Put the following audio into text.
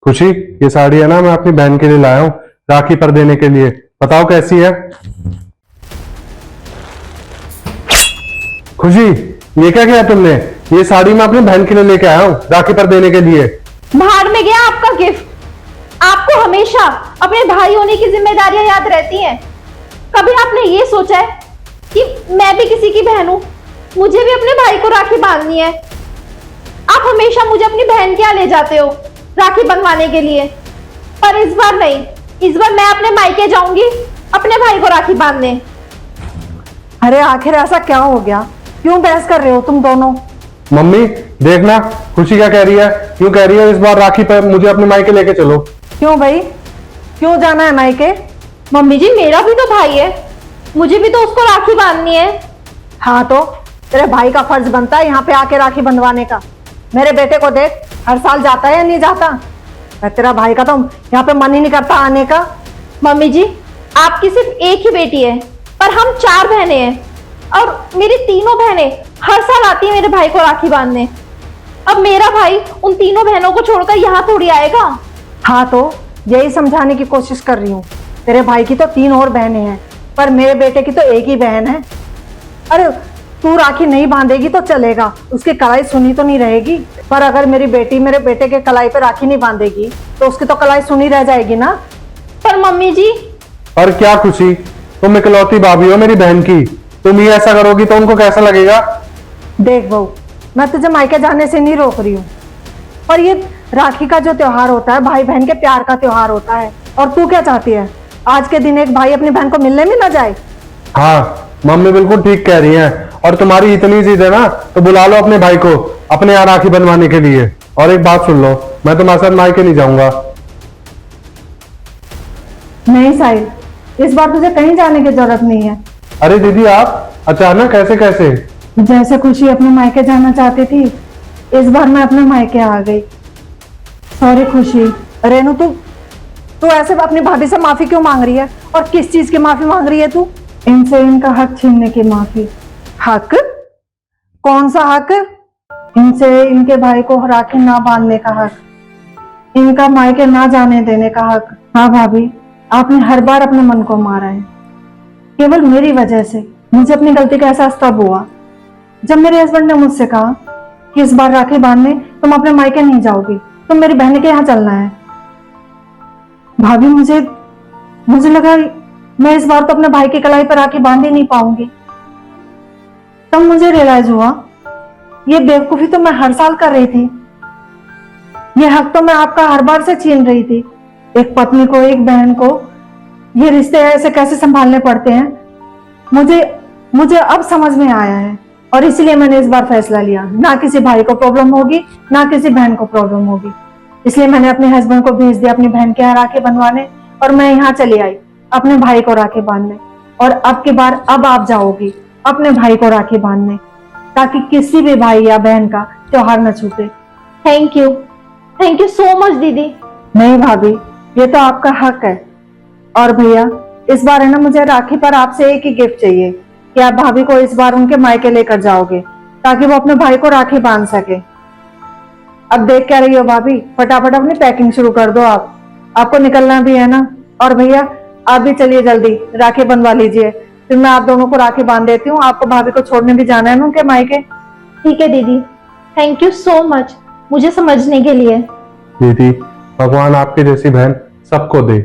खुशी, ये साड़ी है ना, मैं अपनी बहन के लिए लाया हूँ राखी पर देने के लिए। बताओ कैसी है। खुशी, ये क्या किया तुमने? ये साड़ी मैं अपनी बहन के लिए लेके आया हूँ राखी पर देने के लिए। बाहर में गया आपका गिफ्ट। आपको हमेशा अपने भाई होने की जिम्मेदारियां याद रहती हैं। कभी आपने ये सोचा है कि मैं भी किसी की बहन हूं, मुझे भी अपने भाई को राखी बांधनी है? आप हमेशा मुझे अपनी बहन के यहाँ ले जाते हो राखी बंधवाने के लिए, पर इस बार नहीं। इस बार मैं अपने मायके जाऊंगी अपने भाई को राखी बांधने। अरे आखिर ऐसा क्या हो गया? क्यों बहस कर रहे हो तुम दोनों? मम्मी देखना, खुशी क्या कह रही है। क्यों कह रही है इस बार राखी पर मुझे अपने मायके लेके चलो। क्यों भाई, क्यों जाना है मायके? मम्मी जी, मेरा भी तो भाई है, मुझे भी तो उसको राखी बांधनी है। हाँ तो तेरे भाई का फर्ज बनता है यहाँ पे आके राखी बंधवाने का। मेरे बेटे को देख, हर साल जाता है या नहीं जाता? तेरा भाई का तो यहाँ पे मन ही नहीं करता आने का। मम्मी जी, आपकी सिर्फ एक ही बेटी है, पर हम 4 बहनें हैं और मेरी तीनों बहनें हर साल आती है मेरे भाई को राखी बांधने। अब मेरा भाई उन तीनों बहनों को छोड़कर यहाँ थोड़ी आएगा। हाँ तो यही समझाने की कोशिश कर रही हूँ। तेरे भाई की तो 3 और बहनें हैं, पर मेरे बेटे की तो एक ही बहन है। अरे तू राखी नहीं बांधेगी तो चलेगा, उसकी कलाई सुनी तो नहीं रहेगी, पर अगर मेरी बेटी मेरे बेटे के कलाई पे राखी नहीं बांधेगी तो उसकी तो कलाई सुनी रह जाएगी ना। पर मम्मी जी। पर क्या खुशी, तुम इकलौती भाभी हो मेरी बहन की, तुम ही ऐसा करोगी तो उनको कैसा लगेगा? देख बहू, मैं तुझे मायके जाने से नहीं रोक रही हूँ, पर ये राखी का जो त्योहार होता है भाई बहन के प्यार का त्योहार होता है। और तू क्या चाहती है, आज के दिन एक भाई अपनी बहन को मिलने भी ना जाए? हाँ मम्मी बिल्कुल ठीक कह रही हैं। और तुम्हारी इतनी जिद है ना तो बुला लो अपने भाई को अपने यहाँ राखी बनवाने के लिए। और एक बात सुन लो, मैं तुम्हारे साथ मायके नहीं जाऊंगा। नहीं साहिल, इस बार तुझे कहीं जाने की जरूरत नहीं है। अरे दीदी, आप अचानक कैसे कैसे? जैसे खुशी अपने मायके जाना चाहती थी, इस बार मैं अपने मायके आ गई। सॉरी खुशी। रेनू, तू तू ऐसे अपनी भाभी से माफी क्यों मांग रही है? और किस चीज की माफी मांग रही है तू? इनसे इनका हक छीनने की माफी। हक? कौन सा हक? इनसे इनके भाई को राखी ना बांधने का हक, इनका मायके ना जाने देने का हक। हाँ भाभी, आपने हर बार अपने मन को मारा है, केवल मेरी वजह से। मुझे अपनी गलती का एहसास तब हुआ जब मेरे हस्बैंड ने मुझसे कहा कि इस बार राखी बांधने तुम अपने मायके नहीं जाओगी, तुम मेरी बहन के यहाँ चलना है। भाभी, मुझे लगा मैं इस बार तो अपने भाई की कलाई पर राखी बांध ही नहीं पाऊंगी। तब मुझे रियलाइज हुआ, ये बेवकूफी तो मैं हर साल कर रही थी। ये हक तो मैं आपका हर बार से छीन रही थी। एक पत्नी को, एक बहन को ये रिश्ते ऐसे कैसे संभालने पड़ते हैं, मुझे अब समझ में आया है। और इसलिए मैंने इस बार फैसला लिया, ना किसी भाई को प्रॉब्लम होगी, ना किसी बहन को प्रॉब्लम होगी। इसलिए मैंने अपने हस्बैंड को भेज दिया अपनी बहन के यहाँ राखी बनवाने, और मैं यहाँ चली आई अपने भाई को राखी बांधने। और अब की बार अब आप जाओगी अपने भाई को राखी बांधने, ताकि किसी भी भाई या बहन का त्योहार न छूटे। थैंक यू सो मच दीदी। नहीं भाभी, ये तो आपका हक है। और भैया, इस बार है ना, मुझे राखी पर आपसे एक ही गिफ्ट चाहिए कि आप भाभी को इस बार उनके मायके लेकर जाओगे, ताकि वो अपने भाई को राखी बांध सके। अब देख क्या रही हो भाभी, फटाफट अपनी पैकिंग शुरू कर दो। आपको निकलना भी है ना। और भैया, आप भी चलिए, जल्दी राखी बनवा लीजिए, फिर मैं आप दोनों को राखी बांध देती हूँ। आपको भाभी को छोड़ने भी जाना है ना उनके मायके। ठीक है दीदी, थैंक यू सो मच मुझे समझने के लिए। दीदी, भगवान आपकी जैसी बहन सबको दे।